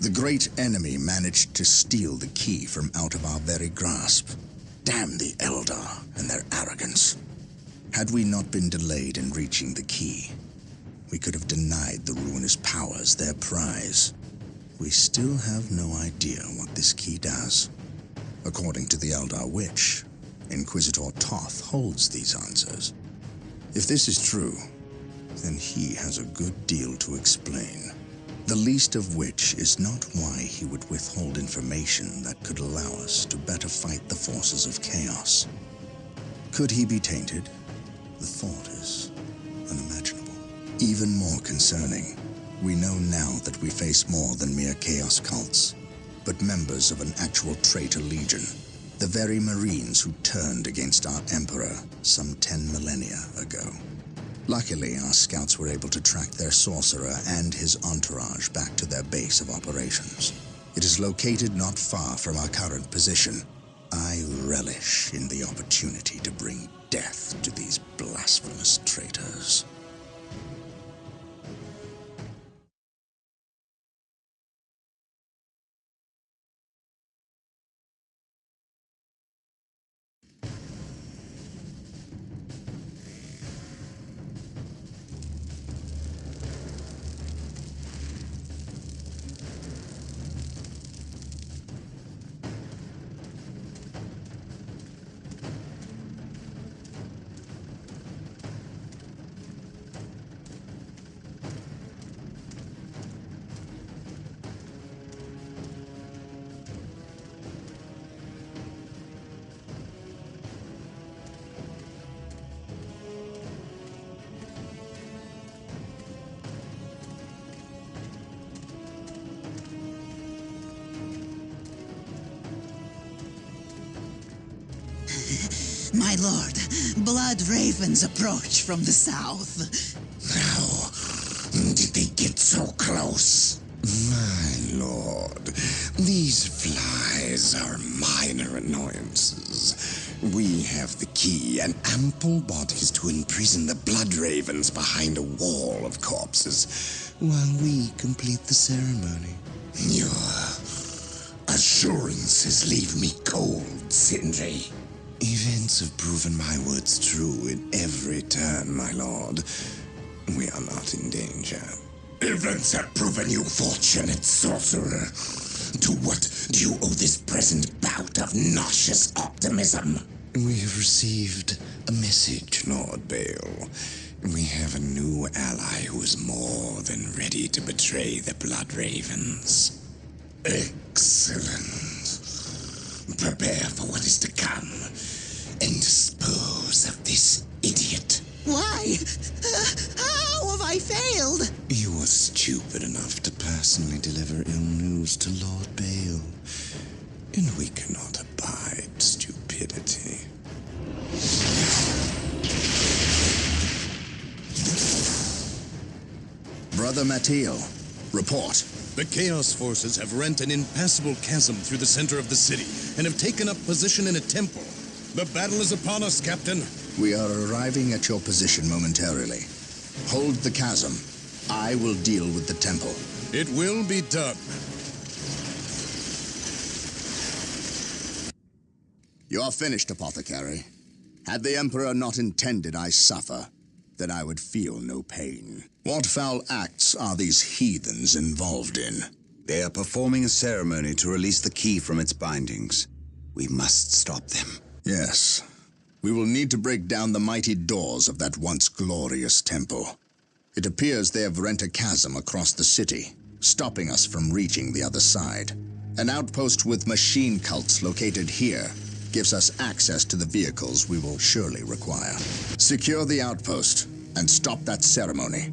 The great enemy managed to steal the key from out of our very grasp. Damn the Eldar and their arrogance. Had we not been delayed in reaching the key, we could have denied the ruinous powers their prize. We still have no idea what this key does. According to the Eldar Witch, Inquisitor Toth holds these answers. If this is true, then he has a good deal to explain. The least of which is not why he would withhold information that could allow us to better fight the forces of chaos. Could he be tainted? The thought is unimaginable. Even more concerning, we know now that we face more than mere chaos cults, but members of an actual traitor legion, the very Marines who turned against our Emperor some 10 millennia ago. Luckily, our scouts were able to track their sorcerer and his entourage back to their base of operations. It is located not far from our current position. I relish in the opportunity to bring death to these blasphemous traitors. My lord, blood ravens approach from the south. How did they get so close? My lord, these flies are minor annoyances. We have the key and ample bodies to imprison the blood ravens behind a wall of corpses, while we complete the ceremony. Your assurances leave me cold, Sindri. Events have proven my words true in every turn, my lord. We are not in danger. Events have proven you fortunate, sorcerer. To what do you owe this present bout of nauseous optimism? We have received a message, Lord Bale. We have a new ally who is more than ready to betray the Blood Ravens. Excellent. Prepare for what is to come, and dispose of this idiot. Why? How have I failed? You were stupid enough to personally deliver ill news to Lord Bale, and we cannot abide stupidity. Brother Mateo, report. The Chaos Forces have rent an impassable chasm through the center of the city and have taken up position in a temple. The battle is upon us, Captain. We are arriving at your position momentarily. Hold the chasm. I will deal with the temple. It will be done. You are finished, Apothecary. Had the Emperor not intended I suffer, then I would feel no pain. What foul acts are these heathens involved in? They are performing a ceremony to release the key from its bindings. We must stop them. Yes. We will need to break down the mighty doors of that once glorious temple. It appears they have rent a chasm across the city, stopping us from reaching the other side. An outpost with machine cults located here gives us access to the vehicles we will surely require. Secure the outpost and stop that ceremony.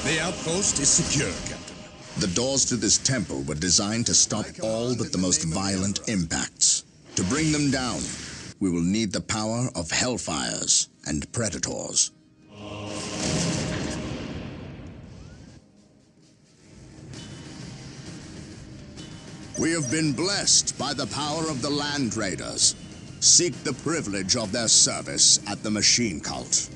The outpost is secure, Captain. The doors to this temple were designed to stop all but the most violent impacts. To bring them down, we will need the power of hellfires and predators. We have been blessed by the power of the Land Raiders. Seek the privilege of their service at the Machine Cult.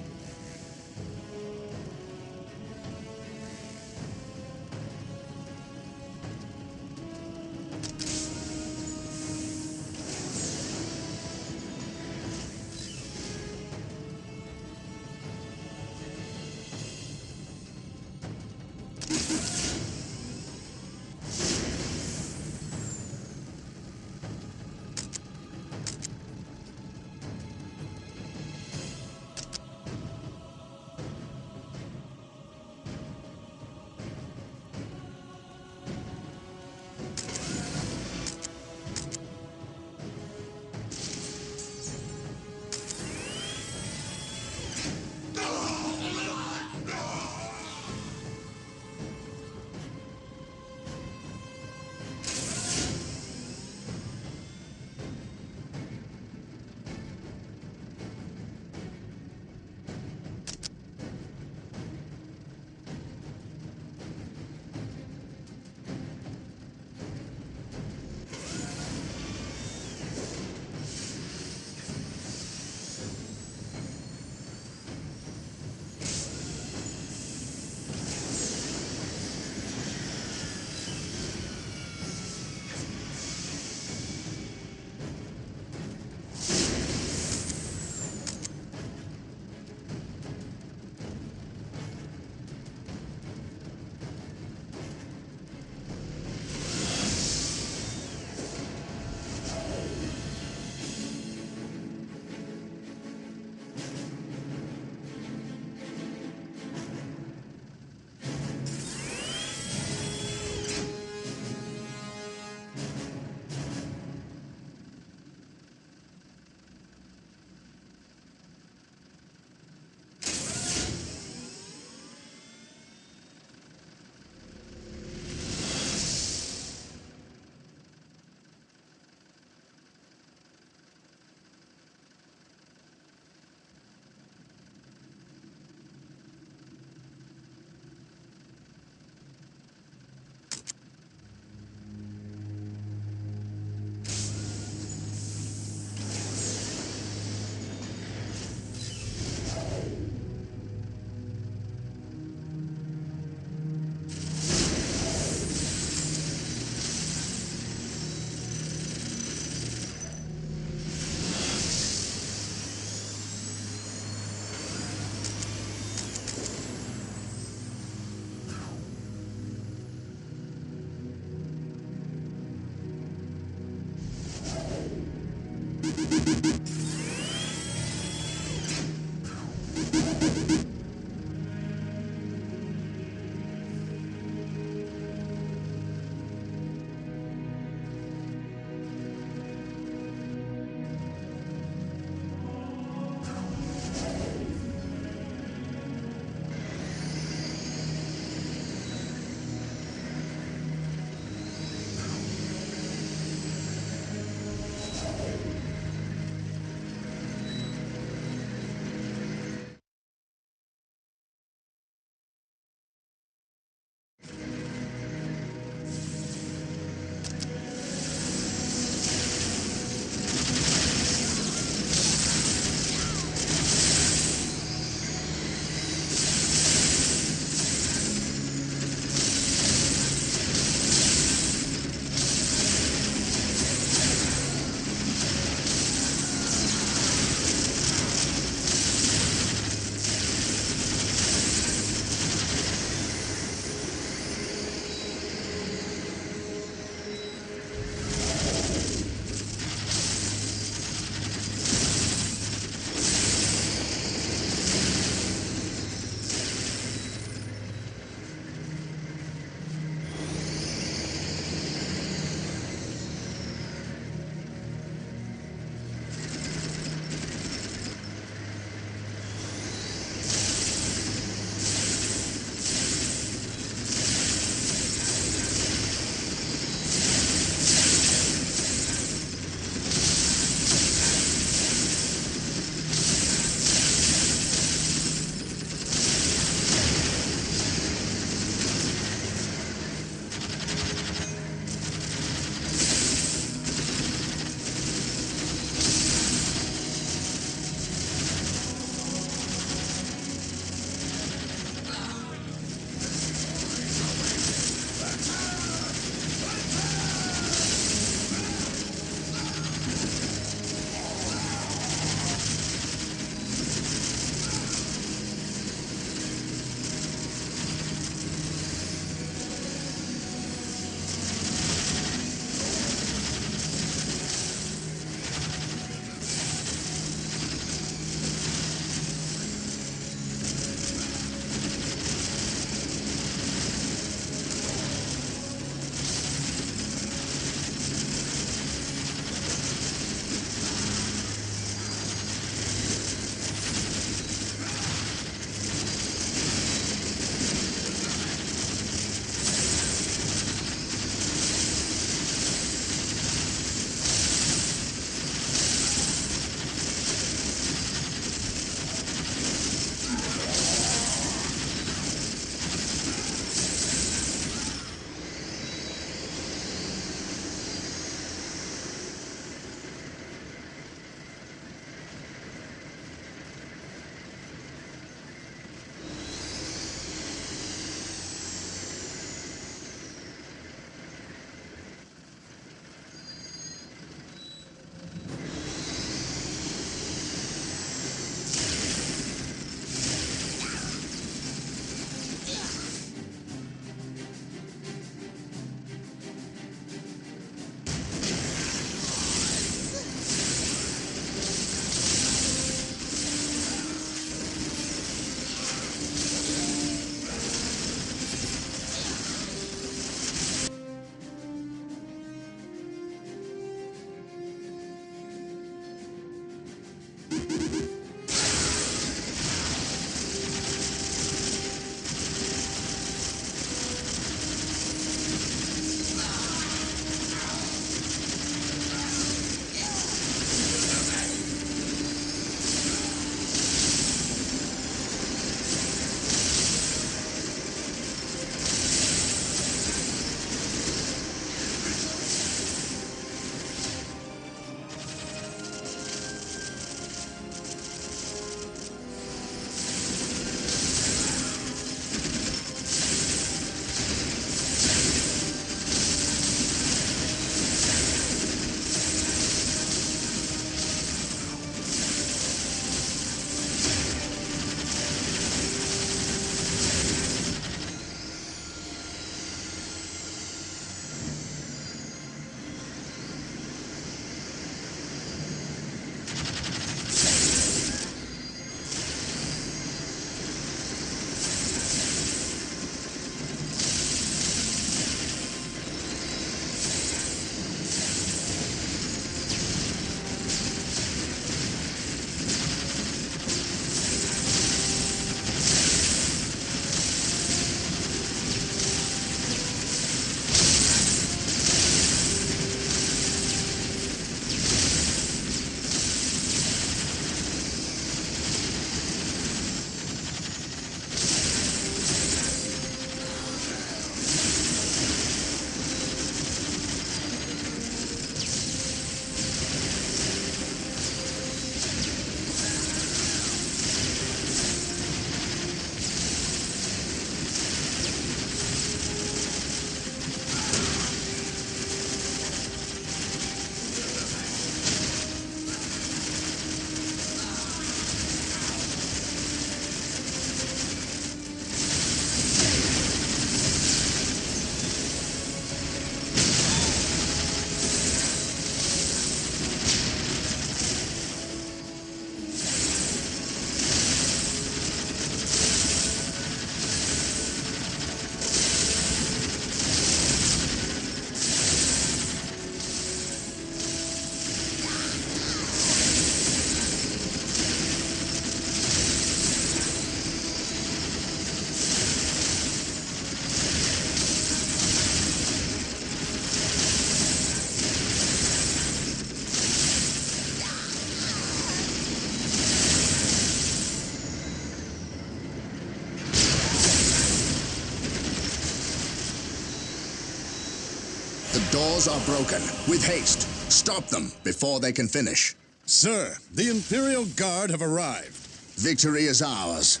doors are broken. With haste. Stop them before they can finish. Sir, the Imperial Guard have arrived. Victory is ours.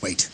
Wait.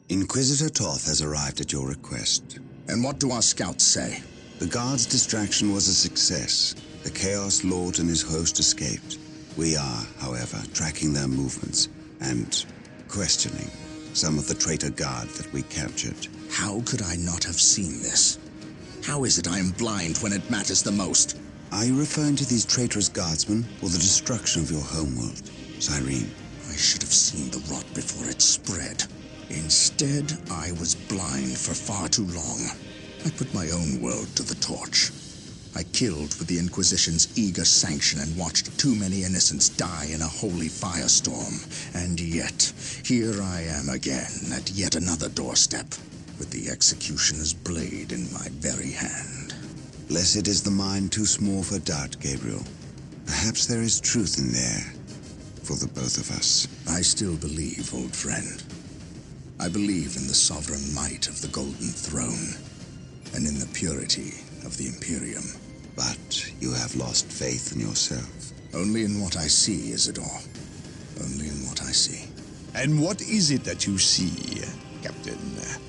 Inquisitor Toth has arrived at your request. And what do our scouts say? The guard's distraction was a success. The Chaos Lord and his host escaped. We are, however, tracking their movements and questioning some of the traitor guard that we captured. How could I not have seen this? How is it I am blind when it matters the most? Are you referring to these traitorous guardsmen or the destruction of your homeworld, Cyrene? I should have seen the rot before it spread. Instead, I was blind for far too long. I put my own world to the torch. I killed with the Inquisition's eager sanction and watched too many innocents die in a holy firestorm. And yet, here I am again at yet another doorstep, with the executioner's blade in my very hand. Blessed is the mind too small for doubt, Gabriel. Perhaps there is truth in there, for the both of us. I still believe, old friend. I believe in the sovereign might of the Golden Throne, and in the purity of the Imperium. But you have lost faith in yourself. Only in what I see, Isidore. Only in what I see. And what is it that you see, Captain?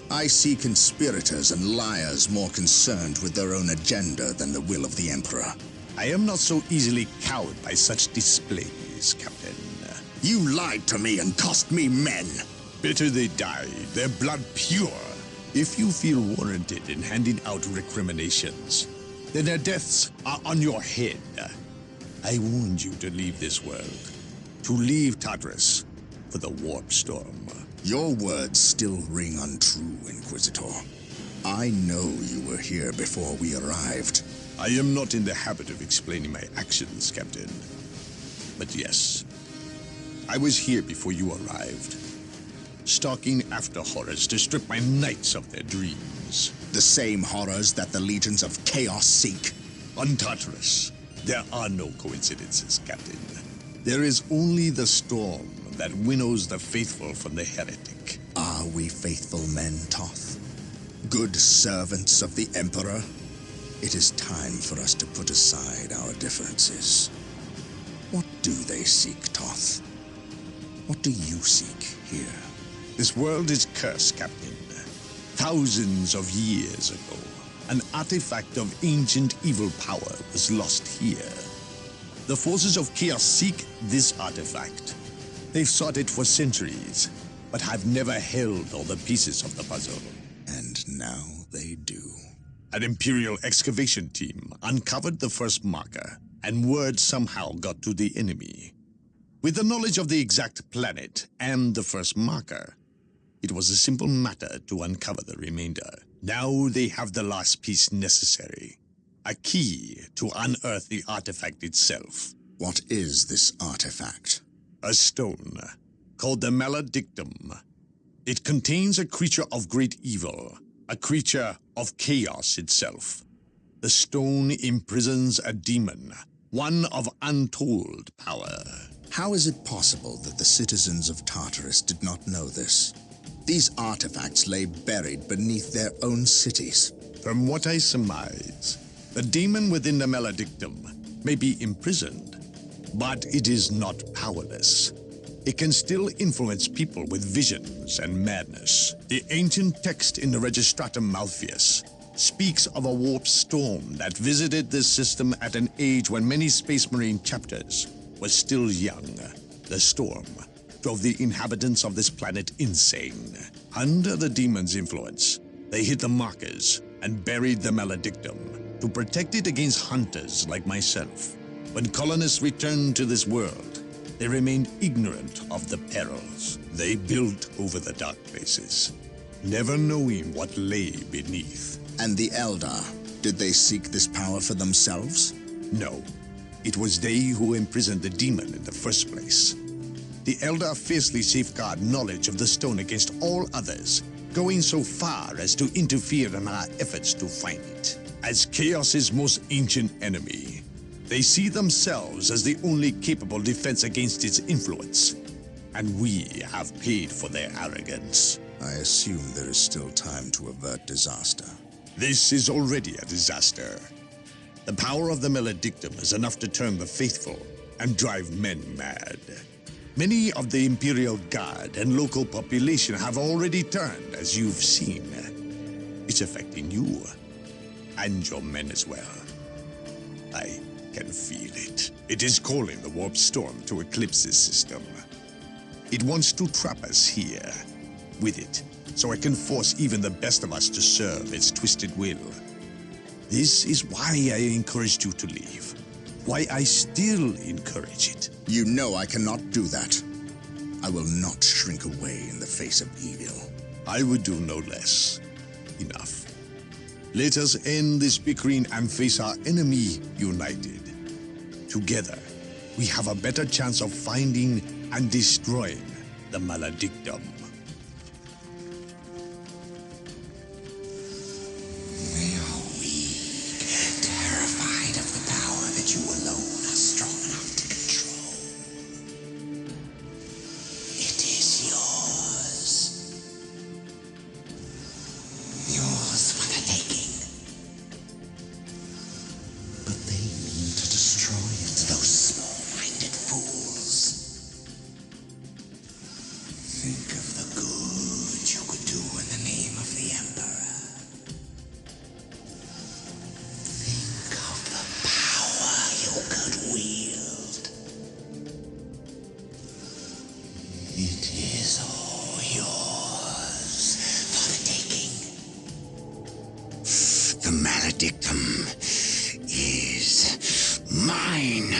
I see conspirators and liars more concerned with their own agenda than the will of the Emperor. I am not so easily cowed by such displays, Captain. You lied to me and cost me men. Bitter they died, their blood pure. If you feel warranted in handing out recriminations, then their deaths are on your head. I warned you to leave this world, to leave Tartarus for the warp storm. Your words still ring untrue, Inquisitor. I know you were here before we arrived. I am not in the habit of explaining my actions, Captain. But yes, I was here before you arrived, stalking after horrors to strip my knights of their dreams. The same horrors that the legions of chaos seek. On Tartarus, there are no coincidences, Captain. There is only the storm that winnows the faithful from the heretic. Are we faithful men, Toth? Good servants of the Emperor? It is time for us to put aside our differences. What do they seek, Toth? What do you seek here? This world is cursed, Captain. Thousands of years ago, an artifact of ancient evil power was lost here. The forces of chaos seek this artifact. They've sought it for centuries, but have never held all the pieces of the puzzle. And now they do. An Imperial excavation team uncovered the first marker, and word somehow got to the enemy. With the knowledge of the exact planet and the first marker, it was a simple matter to uncover the remainder. Now they have the last piece necessary. A key to unearth the artifact itself. What is this artifact? A stone, called the Maledictum. It contains a creature of great evil, a creature of chaos itself. The stone imprisons a demon, one of untold power. How is it possible that the citizens of Tartarus did not know this? These artifacts lay buried beneath their own cities. From what I surmise, the demon within the Maledictum may be imprisoned, but it is not powerless. It can still influence people with visions and madness. The ancient text in the Registratum Malpheus speaks of a warp storm that visited this system at an age when many Space Marine chapters were still young. The storm drove the inhabitants of this planet insane. Under the demon's influence, they hit the markers and buried the Maledictum to protect it against hunters like myself. When colonists returned to this world, they remained ignorant of the perils. They built over the dark places, never knowing what lay beneath. And the Eldar, did they seek this power for themselves? No, it was they who imprisoned the demon in the first place. The Elder fiercely safeguard knowledge of the stone against all others, going so far as to interfere in our efforts to find it. As Chaos's most ancient enemy, they see themselves as the only capable defense against its influence. And we have paid for their arrogance. I assume there is still time to avert disaster. This is already a disaster. The power of the Maledictum is enough to turn the faithful and drive men mad. Many of the Imperial Guard and local population have already turned, as you've seen. It's affecting you, and your men as well. I can feel it. It is calling the warp storm to eclipse this system. It wants to trap us here, with it, so it can force even the best of us to serve its twisted will. This is why I encouraged you to leave. Why I still encourage it. You know I cannot do that. I will not shrink away in the face of evil. I would do no less. Enough. Let us end this bickering and face our enemy united. Together, we have a better chance of finding and destroying the Maledictum. They are weak, terrified of the power that you alone are strong enough to control. It is yours. Yours for the taking. But they mean to destroy it, those small-minded fools. Think of the good you could do in the name of the Emperor. Think of the power you could wield. It is all yours for the taking. The Maledictum is mine.